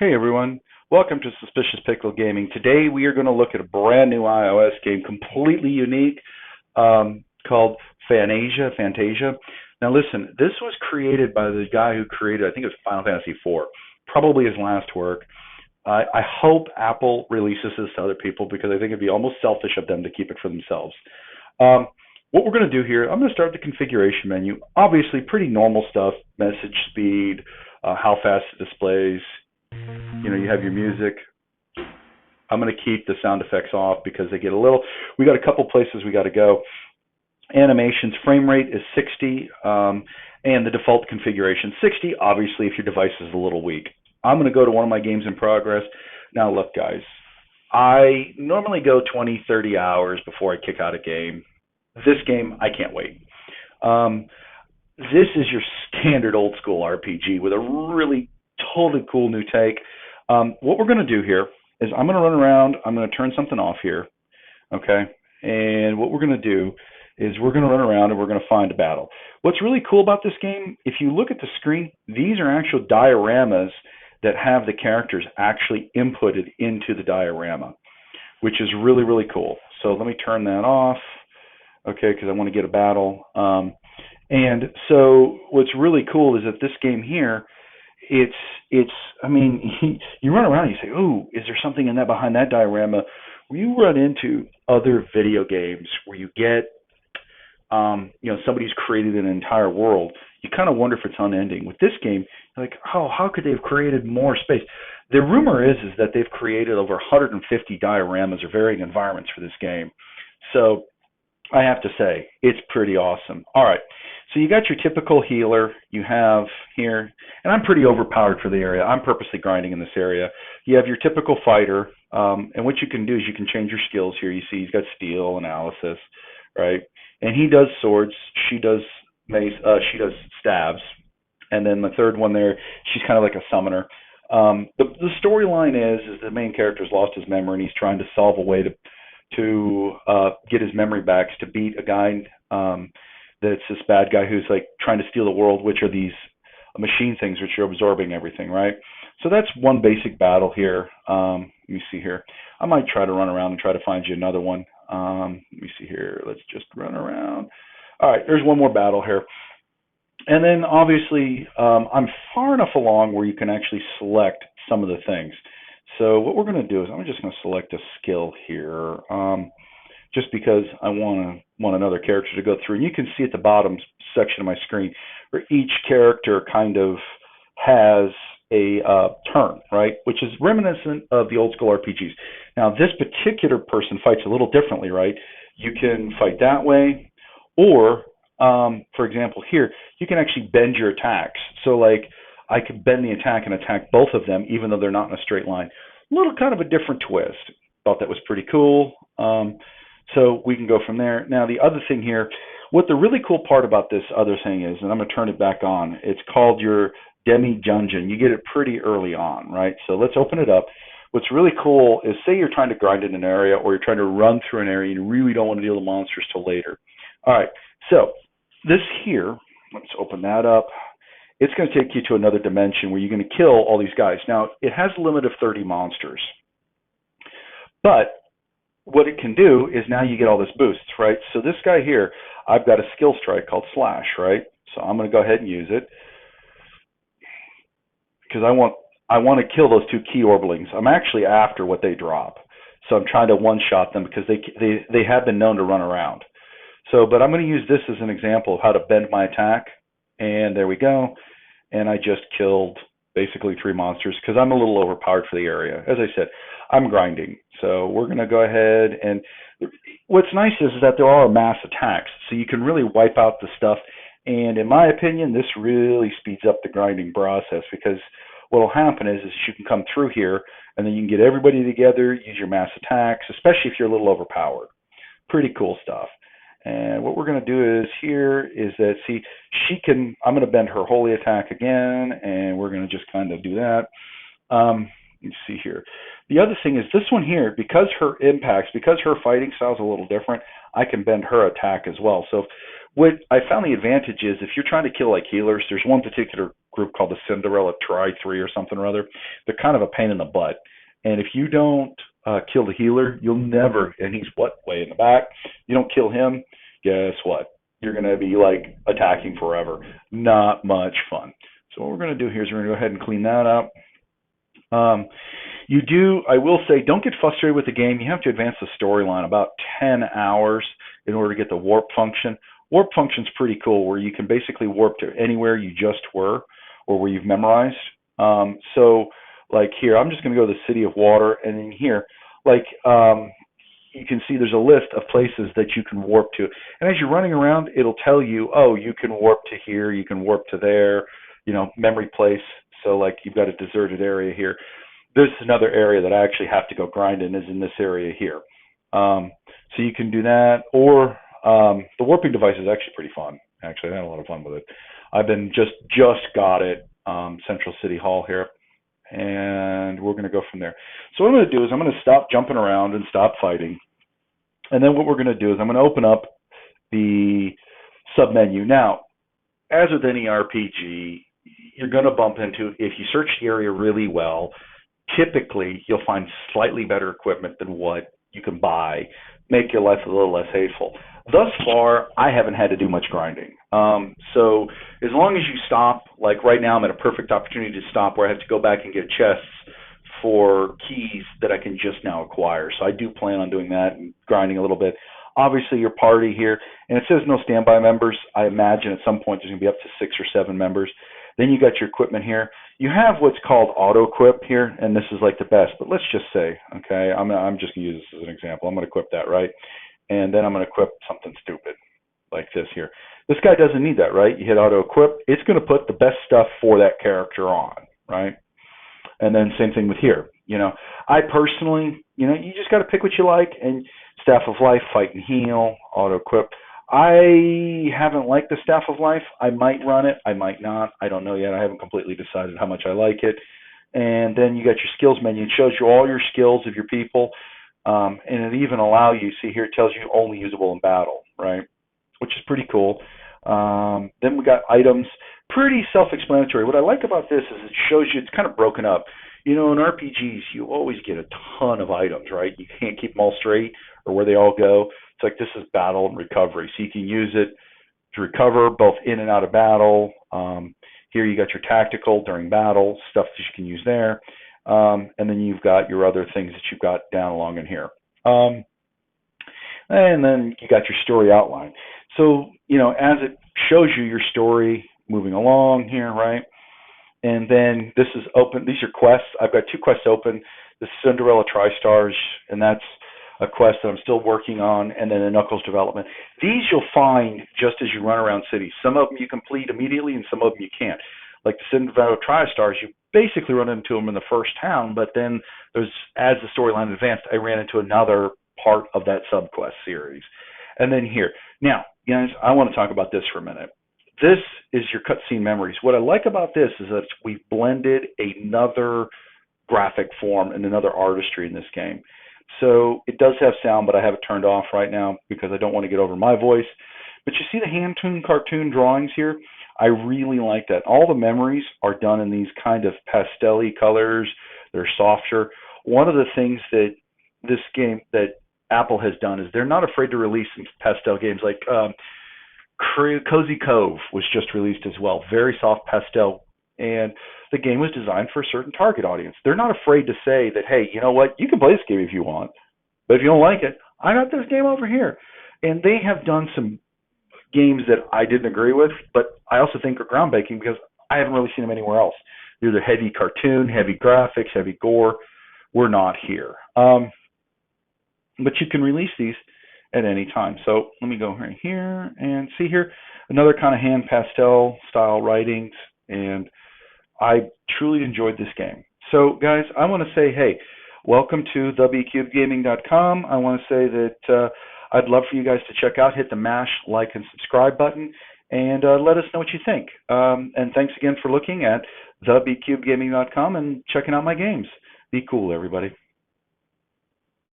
Hey everyone, welcome to Suspicious Pickle Gaming. Today we are going to look at a brand new iOS game, completely unique, called Fantasia. Now listen, this was created by the guy who created, I think it was Final Fantasy IV, probably his last work. I hope Apple releases this to other people because I think it'd be almost selfish of them to keep it for themselves. Um, what we're going to do here, I'm going to start the configuration menu. Obviously, pretty normal stuff, message speed, how fast it displays. You have your music. I'm going to keep the sound effects off because they get a little. We got a couple places we got to go. Animations frame rate is 60, and the default configuration 60. Obviously, if your device is a little weak, I'm going to go to one of my games in progress. Now, look, guys, I normally go 20, 30 hours before I kick out a game. This game, I can't wait. This is your standard old school RPG with a really totally cool new take. What we're going to do here is I'm going to run around. I'm going to turn something off here, okay? And what we're going to do is we're going to run around and we're going to find a battle. What's really cool about this game, if you look at the screen, these are actual dioramas that have the characters actually inputted into the diorama, which is really, really cool. So let me turn that off, okay, because I want to get a battle. And so what's really cool is that this game here, I mean, you run around and you say, ooh, is there something in that behind that diorama? When you run into other video games where you get, somebody's created an entire world, you kind of wonder if it's unending. With this game, you're like, oh, how could they have created more space? The rumor is that they've created over 150 dioramas or varying environments for this game. So I have to say, it's pretty awesome. All right, so you got your typical healer you have here, and I'm pretty overpowered for the area. I'm purposely grinding in this area. You have your typical fighter, and what you can do is you can change your skills here. You see he's got steel, analysis, right? And he does swords, she does mace, she does stabs, and then the third one there, she's kind of like a summoner. The storyline is the main character's lost his memory, and he's trying to solve a way to get his memory back to beat a guy that's this bad guy who's like trying to steal the world, which are these machine things which are absorbing everything, right? So that's one basic battle here. Let me see here. I might try to run around and try to find you another one. Let me see here. Let's just run around. All right, there's one more battle here. And then obviously I'm far enough along where you can actually select some of the things. So what we're going to do is I'm just going to select a skill here, just because I want another character to go through. And you can see at the bottom section of my screen where each character kind of has a turn, right, which is reminiscent of the old school RPGs. Now, this particular person fights a little differently, right? You can fight that way, or, for example, here, you can actually bend your attacks. So, like, I could bend the attack and attack both of them, even though they're not in a straight line. A little kind of a different twist. Thought that was pretty cool. So we can go from there. Now, the other thing here, what the really cool part about this other thing is, and I'm going to turn it back on, it's called your demi-dungeon. You get it pretty early on, right? So let's open it up. What's really cool is, say you're trying to grind in an area or you're trying to run through an area and you really don't want to deal with monsters till later. All right, so this here, let's open that up. It's going to take you to another dimension where you're going to kill all these guys. Now, it has a limit of 30 monsters. But what it can do is now you get all this boosts, right? So this guy here, I've got a skill strike called Slash, right? So I'm going to go ahead and use it because I want to kill those two key orbelings. I'm actually after what they drop. So I'm trying to one-shot them because they have been known to run around. So, but I'm going to use this as an example of how to bend my attack. And there we go. And I just killed basically 3 monsters because I'm a little overpowered for the area. As I said, I'm grinding. So we're going to go ahead. And what's nice is that there are mass attacks. So you can really wipe out the stuff. And in my opinion, this really speeds up the grinding process because what will happen is you can come through here and then you can get everybody together, use your mass attacks, especially if you're a little overpowered. Pretty cool stuff. And what we're going to do is here is that, see, I'm going to bend her holy attack again, and we're going to just kind of do that. Let's see here. The other thing is this one here, because her fighting style is a little different, I can bend her attack as well. So What I found the advantage is if you're trying to kill like healers, there's one particular group called the Cinderella Try 3 or something or other. They're kind of a pain in the butt. And if you don't kill the healer, you'll never, and he's what, way in the back, you don't kill him, guess what? You're going to be like attacking forever. Not much fun. So what we're going to do here is we're going to go ahead and clean that up. I will say, don't get frustrated with the game. You have to advance the storyline about 10 hours in order to get the warp function. Warp function's pretty cool, where you can basically warp to anywhere you just were or where you've memorized. So, like here, I'm just going to go to the City of Water, and in here, like you can see there's a list of places that you can warp to. And as you're running around, it'll tell you, oh, you can warp to here, you can warp to there, memory place. So, like, you've got a deserted area here. This is another area that I actually have to go grind in, is in this area here. So you can do that, or the warping device is actually pretty fun. Actually, I had a lot of fun with it. I've been just got it, Central City Hall here, and we're going to go from there. So what I'm going to do is I'm going to stop jumping around and stop fighting, and then what we're going to do is I'm going to open up the submenu. Now, as with any RPG, you're going to bump into, if you search the area really well, typically you'll find slightly better equipment than what you can buy, make your life a little less hateful. Thus far, I haven't had to do much grinding. So as long as you stop, like right now I'm at a perfect opportunity to stop where I have to go back and get chests for keys that I can just now acquire. So I do plan on doing that and grinding a little bit. Obviously, your party here, and it says no standby members. I imagine at some point there's going to be up to 6 or 7 members. Then you got your equipment here. You have what's called auto-equip here, and this is like the best. But let's just say, okay, I'm just going to use this as an example. I'm going to equip that, right? And then I'm going to equip something stupid like this here. This guy doesn't need that, right? You hit auto-equip. It's going to put the best stuff for that character on, right? And then same thing with here. I personally, you just got to pick what you like. And Staff of Life, Fight and Heal, auto-equip. I haven't liked the Staff of Life. I might run it. I might not. I don't know yet. I haven't completely decided how much I like it. And then you got your skills menu. It shows you all your skills of your people. And it even allows you, see here, it tells you only usable in battle, right? Which is pretty cool. Then we got items. Pretty self-explanatory. What I like about this is it shows you, it's kind of broken up. In RPGs, you always get a ton of items, right? You can't keep them all straight or where they all go. It's like this is battle and recovery. So you can use it to recover both in and out of battle. Here you got your tactical during battle, stuff that you can use there. And then you've got your other things that you've got down along in here. And then you got your story outline. So, as it shows you your story moving along here, right? And then this is open. These are quests. I've got 2 quests open. The Cinderella Tri-Stars, and that's a quest that I'm still working on, and then a Knuckles development. These you'll find just as you run around cities. Some of them you complete immediately, and some of them you can't. Like the Cinderella Tri-Stars, you basically run into them in the first town, but then as the storyline advanced, I ran into another part of that sub-quest series. And then here. Now, guys, I want to talk about this for a minute. This is your cutscene memories. What I like about this is that we've blended another graphic form and another artistry in this game. So it does have sound, but I have it turned off right now because I don't want to get over my voice. But you see the hand-tuned cartoon drawings here? I really like that. All the memories are done in these kind of pastel-y colors. They're softer. One of the things that this game, that Apple has done, is they're not afraid to release some pastel games. Like Cozy Cove was just released as well. Very soft pastel. And the game was designed for a certain target audience. They're not afraid to say that, hey, you know what? You can play this game if you want. But if you don't like it, I got this game over here. And they have done some games that I didn't agree with, but I also think are groundbreaking because I haven't really seen them anywhere else. They're either heavy cartoon, heavy graphics, heavy gore. We're not here. But you can release these at any time. So let me go right here and see here. Another kind of hand pastel style writings. And I truly enjoyed this game. So, guys, I want to say, hey, welcome to thebcubedgaming.com. I want to say that I'd love for you guys to check out, hit the mash, like, and subscribe button, and let us know what you think. And thanks again for looking at thebcubedgaming.com and checking out my games. Be cool, everybody.